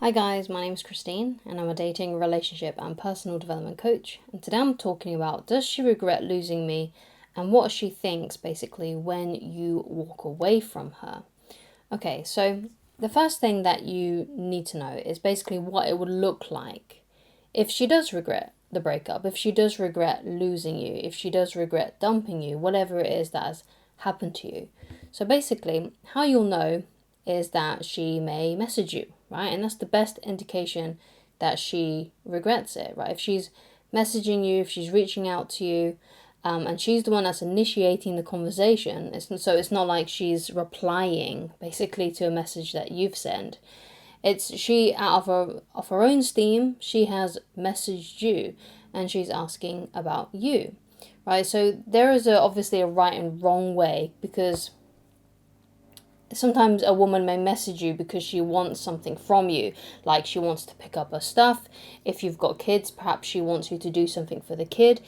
Hi guys, my name is Christine and I'm a dating, relationship and personal development coach, and today I'm talking about does she regret losing me and what she thinks basically when you walk away from her. Okay, so the first thing that you need to know is basically what it would look like if she does regret the breakup, if she does regret losing you, if she does regret dumping you, whatever it is that has happened to you. So basically, how you'll know is that she may message you, right? And that's the best indication that she regrets it, right? If she's messaging you, if she's reaching out to you, and she's the one that's initiating the conversation. It's not like she's replying basically to a message that you've sent. It's she out of her own steam, she has messaged you and she's asking about you, right? So there is obviously a right and wrong way, because sometimes a woman may message you because she wants something from you, like she wants to pick up her stuff. If you've got kids, perhaps she wants you to do something for the kid.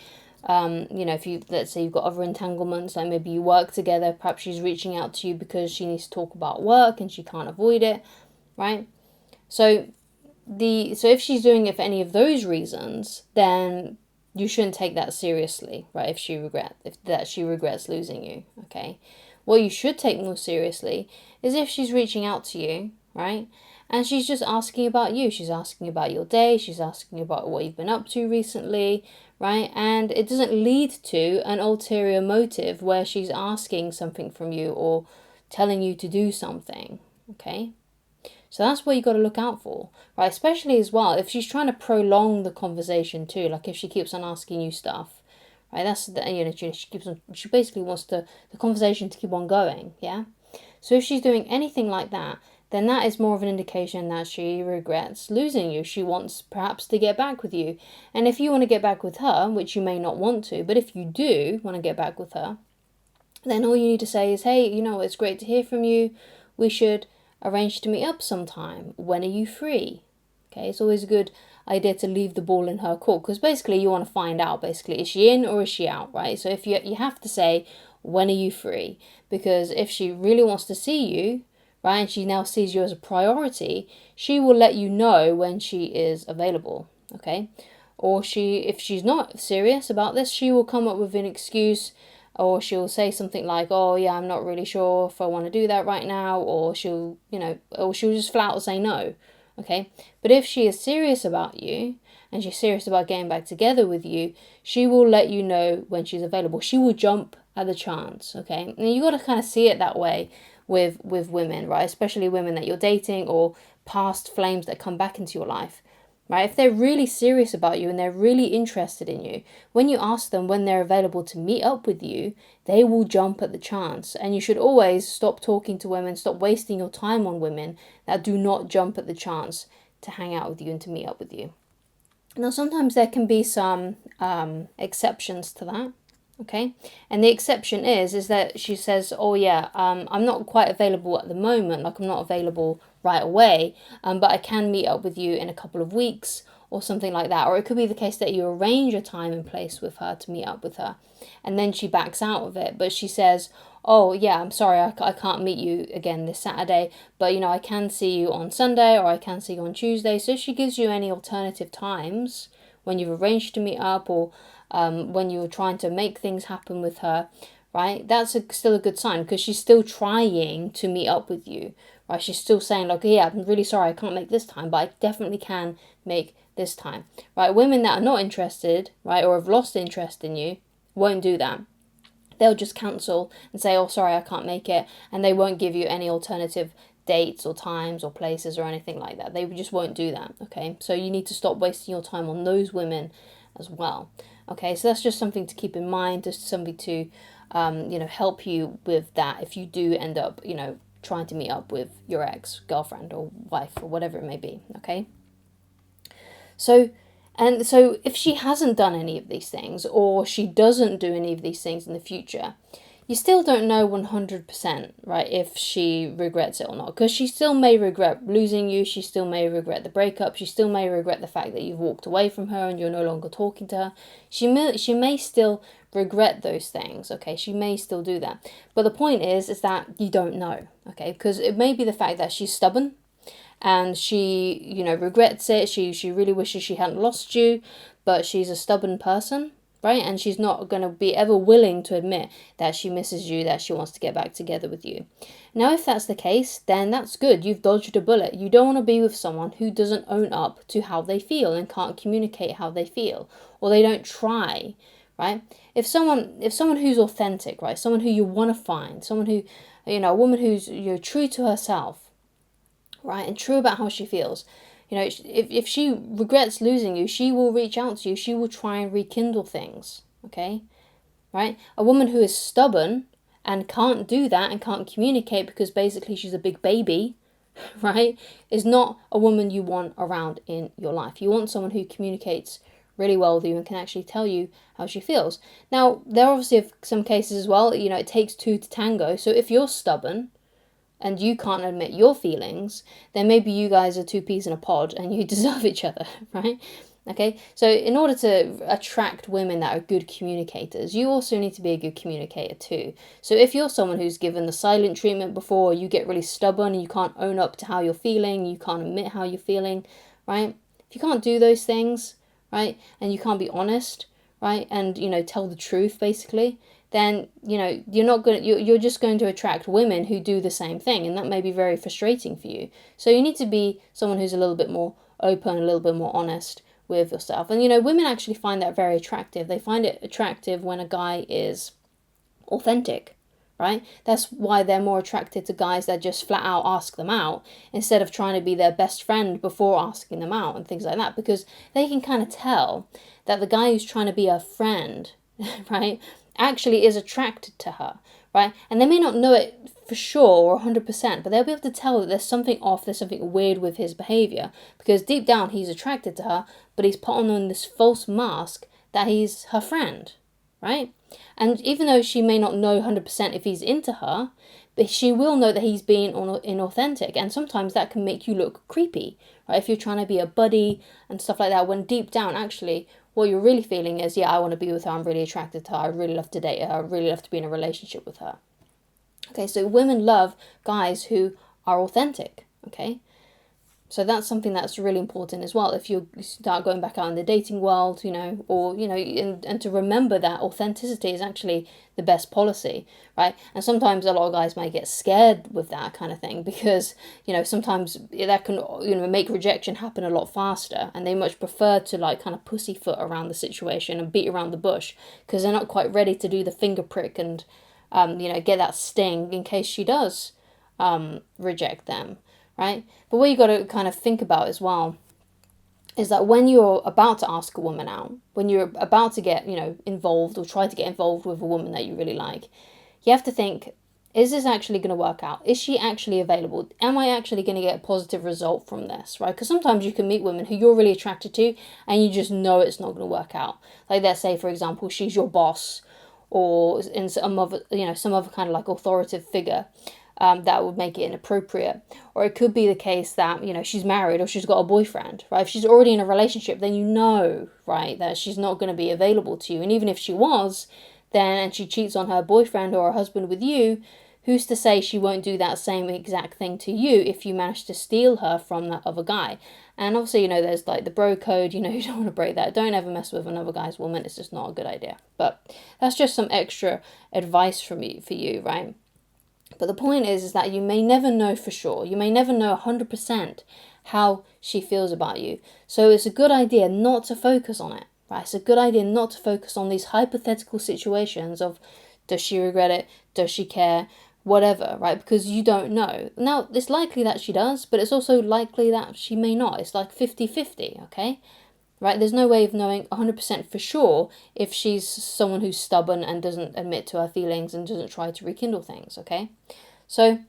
If let's say you've got other entanglements, like maybe you work together, perhaps she's reaching out to you because she needs to talk about work and she can't avoid it, right? So if she's doing it for any of those reasons, then you shouldn't take that seriously, right? If she regrets losing you, okay? What you should take more seriously is if she's reaching out to you, right? And she's just asking about you. She's asking about your day. She's asking about what you've been up to recently, right? And it doesn't lead to an ulterior motive where she's asking something from you or telling you to do something, okay? So that's what you got to look out for, right? Especially as well, if she's trying to prolong the conversation too, like if she keeps on asking you stuff, right? She basically wants the conversation to keep on going, yeah? So if she's doing anything like that, then that is more of an indication that she regrets losing you. She wants perhaps to get back with you. And if you want to get back with her, which you may not want to, but if you do want to get back with her, then all you need to say is, hey, it's great to hear from you. We should arrange to meet up sometime. When are you free? Okay, it's always a good idea to leave the ball in her court, because basically you want to find out, basically, is she in or is she out, right? So if you have to say, when are you free? Because if she really wants to see you, right, and she now sees you as a priority, she will let you know when she is available, okay? Or if she's not serious about this, she will come up with an excuse, or she'll say something like, oh yeah, I'm not really sure if I want to do that right now, or she'll just flat out say no, okay? But if she is serious about you, and she's serious about getting back together with you, she will let you know when she's available. She will jump at the chance, okay? And you got to kind of see it that way with women, right? Especially women that you're dating or past flames that come back into your life, right? If they're really serious about you and they're really interested in you, when you ask them when they're available to meet up with you, they will jump at the chance. And you should always stop talking to women, stop wasting your time on women that do not jump at the chance to hang out with you and to meet up with you. Now, sometimes there can be some exceptions to that, okay? And the exception is that she says, oh yeah, I'm not quite available at the moment, like I'm not available right away, but I can meet up with you in a couple of weeks or something like that. Or it could be the case that you arrange a time and place with her to meet up with her, and then she backs out of it, but she says, oh yeah, I'm sorry, I can't meet you again this Saturday, but I can see you on Sunday, or I can see you on Tuesday. So if she gives you any alternative times when you've arranged to meet up, or when you're trying to make things happen with her, right, that's still a good sign, because she's still trying to meet up with you, right? She's still saying, like, yeah, I'm really sorry I can't make this time, but I definitely can make this time, right? Women that are not interested, right, or have lost interest in you won't do that. They'll just cancel and say, oh, sorry, I can't make it, and they won't give you any alternative dates or times or places or anything like that. They just won't do that, okay? So you need to stop wasting your time on those women as well, okay? So that's just something to keep in mind, just something to, help you with that if you do end up, trying to meet up with your ex-girlfriend or wife or whatever it may be, okay? So if she hasn't done any of these things, or she doesn't do any of these things in the future, you still don't know 100%, right, if she regrets it or not. Because she still may regret losing you, she still may regret the breakup, she still may regret the fact that you've walked away from her and you're no longer talking to her. She may still regret those things, okay? She may still do that. But the point is that you don't know, okay? Because it may be the fact that she's stubborn, and she, you know, regrets it. She really wishes she hadn't lost you, but she's a stubborn person, right? And she's not going to be ever willing to admit that she misses you, that she wants to get back together with you. Now, if that's the case, then that's good. You've dodged a bullet. You don't want to be with someone who doesn't own up to how they feel and can't communicate how they feel, or they don't try, right? If someone who's authentic, right? Someone who you want to find, someone who, you know, a woman who's, you know, true to herself, right? And true about how she feels. You know, if she regrets losing you, she will reach out to you. She will try and rekindle things, okay? Right? A woman who is stubborn and can't do that and can't communicate because basically she's a big baby, right, is not a woman you want around in your life. You want someone who communicates really well with you and can actually tell you how she feels. Now, there are obviously some cases as well, you know, it takes two to tango. So if you're stubborn and you can't admit your feelings, then maybe you guys are two peas in a pod and you deserve each other, right? Okay, so in order to attract women that are good communicators, you also need to be a good communicator too. So if you're someone who's given the silent treatment before, you get really stubborn and you can't own up to how you're feeling, you can't admit how you're feeling, right? If you can't do those things, right, and you can't be honest, right, and, you know, tell the truth basically, then, you know, you're just going to attract women who do the same thing, and that may be very frustrating for you. So you need to be someone who's a little bit more open, a little bit more honest with yourself. And, you know, women actually find that very attractive. They find it attractive when a guy is authentic, right? That's why they're more attracted to guys that just flat out ask them out instead of trying to be their best friend before asking them out and things like that, because they can kind of tell that the guy who's trying to be a friend, right, actually is attracted to her, right? And they may not know it for sure or 100%, but they'll be able to tell that there's something off, there's something weird with his behavior, because deep down he's attracted to her, but he's put on this false mask that he's her friend, right? And even though she may not know 100% if he's into her, but she will know that he's being inauthentic, and sometimes that can make you look creepy, right? If you're trying to be a buddy and stuff like that, when deep down actually what you're really feeling is, yeah, I want to be with her, I'm really attracted to her, I really love to date her, I really love to be in a relationship with her. Okay, so women love guys who are authentic, okay? So that's something that's really important as well. If you start going back out in the dating world, you know, or, you know, and to remember that authenticity is actually the best policy, right? And sometimes a lot of guys might get scared with that kind of thing because, you know, sometimes that can, you know, make rejection happen a lot faster, and they much prefer to like kind of pussyfoot around the situation and beat around the bush because they're not quite ready to do the finger prick and, you know, get that sting in case she does reject them. Right? But what you got to kind of think about as well is that when you're about to ask a woman out, when you're about to get, you know, involved or try to get involved with a woman that you really like, you have to think, is this actually going to work out? Is she actually available? Am I actually going to get a positive result from this, right? Because sometimes you can meet women who you're really attracted to and you just know it's not going to work out. Like, let's say, for example, she's your boss or in some other, you know, some other kind of like authoritative figure. That would make it inappropriate. Or it could be the case that, you know, she's married or she's got a boyfriend, right? If she's already in a relationship, then you know, right, that she's not going to be available to you. And even if she was, then, and she cheats on her boyfriend or her husband with you, who's to say she won't do that same exact thing to you if you manage to steal her from that other guy? And obviously, you know, there's like the bro code, you know, you don't want to break that. Don't ever mess with another guy's woman. It's just not a good idea. But that's just some extra advice for you, right? But the point is that you may never know for sure. You may never know 100% how she feels about you. So it's a good idea not to focus on it, right? It's a good idea not to focus on these hypothetical situations of, does she regret it? Does she care? Whatever, right? Because you don't know. Now, it's likely that she does, but it's also likely that she may not. It's like 50-50, okay? Right? There's no way of knowing 100% for sure if she's someone who's stubborn and doesn't admit to her feelings and doesn't try to rekindle things, okay? So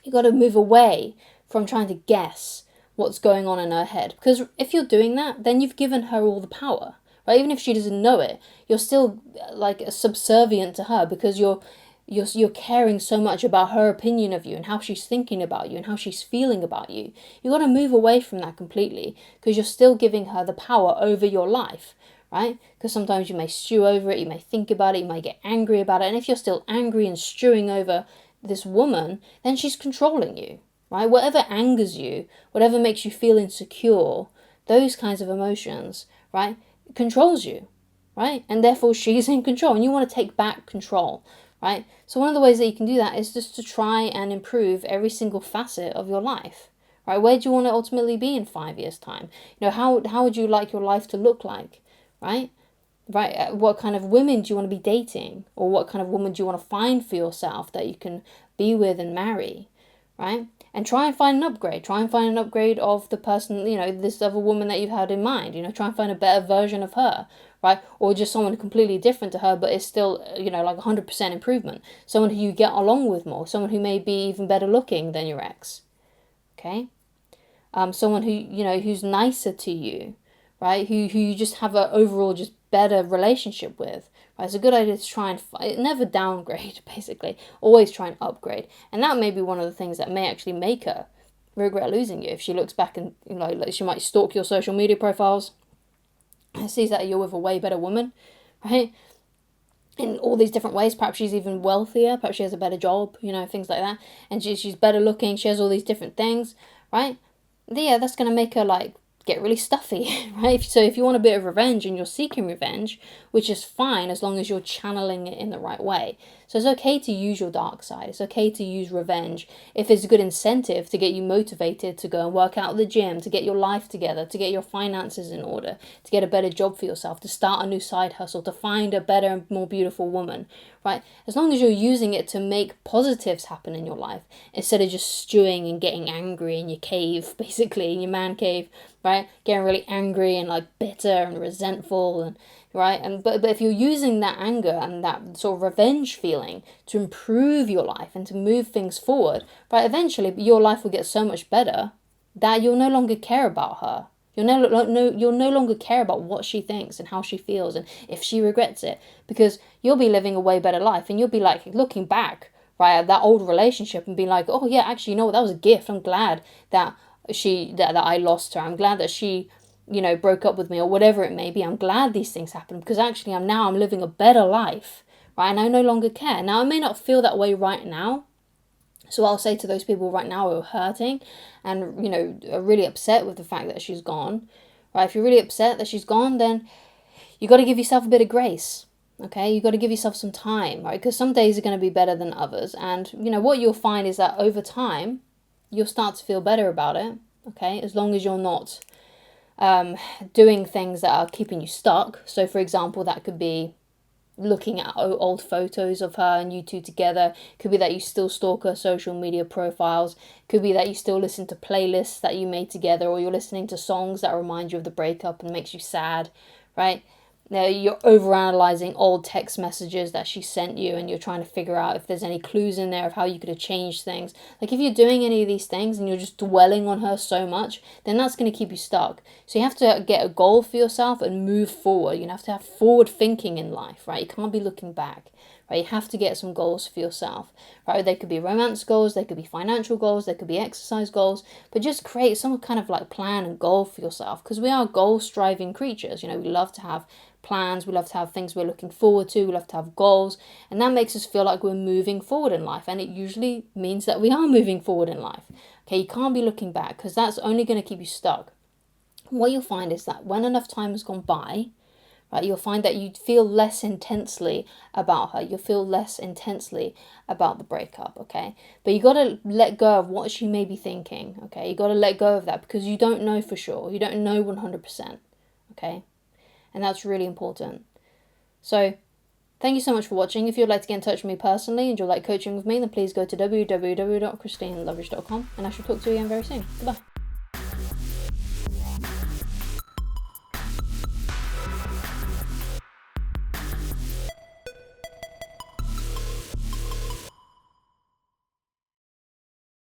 you got to move away from trying to guess what's going on in her head, because if you're doing that, then you've given her all the power, right? Even if she doesn't know it, you're still like subservient to her because you're caring so much about her opinion of you and how she's thinking about you and how she's feeling about you. You got to move away from that completely because you're still giving her the power over your life, right? Because sometimes you may stew over it, you may think about it, you might get angry about it. And if you're still angry and stewing over this woman, then she's controlling you, right? Whatever angers you, whatever makes you feel insecure, those kinds of emotions, right, controls you, right? And therefore she's in control, and you want to take back control, right? So one of the ways that you can do that is just to try and improve every single facet of your life, right? Where do you want to ultimately be in 5 years' time? You know, how would you like your life to look like, right? Right? What kind of women do you want to be dating? Or what kind of woman do you want to find for yourself that you can be with and marry, right? And try and find an upgrade. Try and find an upgrade of the person, you know, this other woman that you've had in mind. You know, try and find a better version of her, right? Or just someone completely different to her, but is still, you know, like 100% improvement. Someone who you get along with more. Someone who may be even better looking than your ex, okay? Someone who, you know, who's nicer to you, right? Who you just have an overall just better relationship with, right? It's a good idea to try and never downgrade, basically. Always try and upgrade. And that may be one of the things that may actually make her regret losing you. If she looks back and, you know, like she might stalk your social media profiles and sees that you're with a way better woman, right? In all these different ways. Perhaps she's even wealthier, perhaps she has a better job, you know, things like that. And she's better looking, she has all these different things, right? Yeah, that's going to make her like get really stuffy, right? So if you want a bit of revenge and you're seeking revenge, which is fine as long as you're channeling it in the right way. So it's okay to use your dark side. It's okay to use revenge if it's a good incentive to get you motivated to go and work out at the gym, to get your life together, to get your finances in order, to get a better job for yourself, to start a new side hustle, to find a better and more beautiful woman, right? As long as you're using it to make positives happen in your life, instead of just stewing and getting angry in your cave, basically, in your man cave, right? Getting really angry and like bitter and resentful, and right? And but if you're using that anger and that sort of revenge feeling to improve your life and to move things forward, right? Eventually your life will get so much better that you'll no longer care about her. You'll no longer care about what she thinks and how she feels and if she regrets it, because you'll be living a way better life, and you'll be like looking back, right, at that old relationship and being like, oh yeah, actually, you know what, that was a gift. I'm glad that that I lost her. I'm glad that she, you know, broke up with me, or whatever it may be. I'm glad these things happened, because actually I'm living a better life, right? And I no longer care. Now, I may not feel that way right now. So I'll say to those people right now who are hurting and, you know, are really upset with the fact that she's gone, right? If you're really upset that she's gone, then you got to give yourself a bit of grace, okay? You got to give yourself some time, right? Because some days are going to be better than others. And, you know, what you'll find is that over time, you'll start to feel better about it, okay? As long as you're not doing things that are keeping you stuck. So, for example, that could be looking at old photos of her and you two together. Could be that you still stalk her social media profiles. Could be that you still listen to playlists that you made together, or you're listening to songs that remind you of the breakup and makes you sad, right? Now you're overanalyzing old text messages that she sent you, and you're trying to figure out if there's any clues in there of how you could have changed things. Like, if you're doing any of these things and you're just dwelling on her so much, then that's going to keep you stuck. So you have to get a goal for yourself and move forward. You have to have forward thinking in life, right? You can't be looking back, right? You have to get some goals for yourself, right? They could be romance goals, they could be financial goals, they could be exercise goals, but just create some kind of like plan and goal for yourself, because we are goal-striving creatures. You know, we love to have plans, we love to have things we're looking forward to, we love to have goals, and that makes us feel like we're moving forward in life, and it usually means that we are moving forward in life. Okay, you can't be looking back, because that's only going to keep you stuck. What you'll find is that when enough time has gone by, right, you'll find that you feel less intensely about her, you'll feel less intensely about the breakup, okay? But you got to let go of what she may be thinking, okay? You got to let go of that, because you don't know for sure, you don't know 100%, okay? And that's really important. So, thank you so much for watching. If you'd like to get in touch with me personally and you'd like coaching with me, then please go to www.ChristineLoveridge.com, and I shall talk to you again very soon. Goodbye.